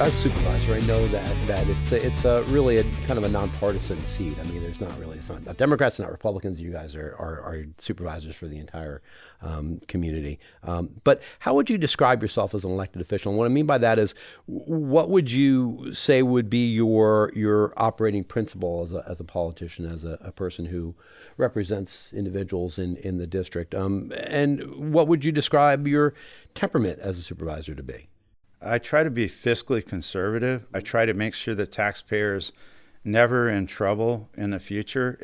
As supervisor, I know that it's really a kind of a nonpartisan seat. I mean, it's not Democrats, not Republicans. You guys are supervisors for the entire community. But how would you describe yourself as an elected official? And what I mean by that is, what would you say would be your operating principle as a politician, as a person who represents individuals in the district? And what would you describe your temperament as a supervisor to be? I try to be fiscally conservative. I try to make sure that taxpayers never in trouble in the future.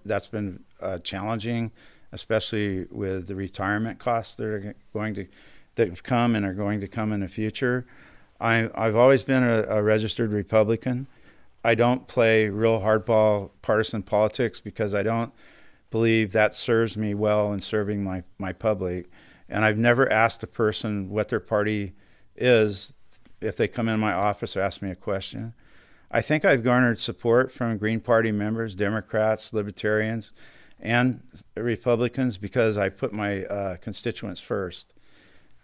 That's been challenging, especially with the retirement costs that have come and are going to come in the future. I've always been a registered Republican. I don't play real hardball partisan politics because I don't believe that serves me well in serving my public. And I've never asked a person what their party is if they come in my office or ask me a question. I think I've garnered support from Green Party members, Democrats, Libertarians, and Republicans because I put my constituents first.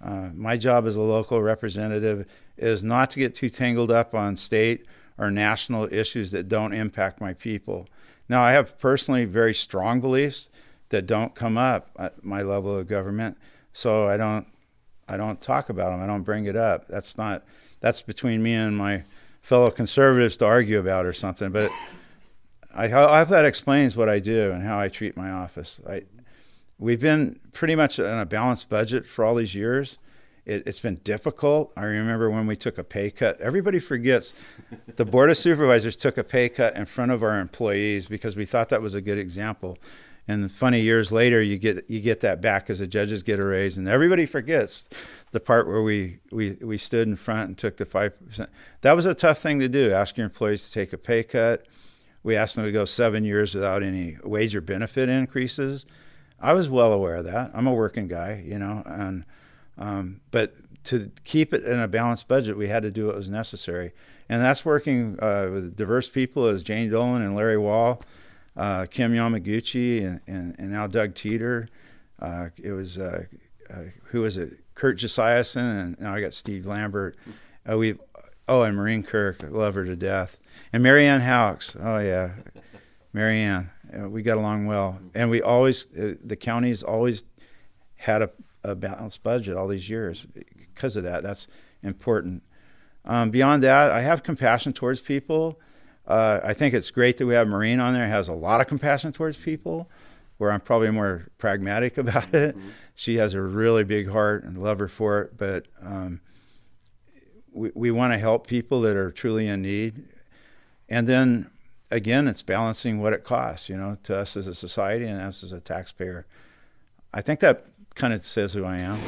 My job as a local representative is not to get too tangled up on state or national issues that don't impact my people. Now, I have personally very strong beliefs that don't come up at my level of government, so I don't talk about them. I don't bring it up. That's between me and my fellow conservatives to argue about or something. But I hope that explains what I do and how I treat my office. We've been pretty much on a balanced budget for all these years. It's been difficult. I remember when we took a pay cut. Everybody forgets the Board of Supervisors took a pay cut in front of our employees because we thought that was a good example. And funny, years later, you get that back as the judges get a raise, and everybody forgets the part where we stood in front and took the 5%. That was a tough thing to do, ask your employees to take a pay cut. We asked them to go 7 years without any wage or benefit increases. I was well aware of that. I'm a working guy, and but to keep it in a balanced budget, we had to do what was necessary, and that's working with diverse people as Jane Dolan and Larry Wall. Kim Yamaguchi and now Doug Teeter. It was who was it? Kurt Josiason, and now I got Steve Lambert. And Maureen Kirk. I love her to death. And Marianne Howks. Oh yeah, Marianne. We got along well, and we always the county's always had a balanced budget all these years because of that. That's important. Beyond that, I have compassion towards people. I think it's great that we have Maureen on there. Has a lot of compassion towards people, where I'm probably more pragmatic about it. Mm-hmm. She has a really big heart and love her for it. But we want to help people that are truly in need. And then, again, it's balancing what it costs, to us as a society and us as a taxpayer. I think that kind of says who I am.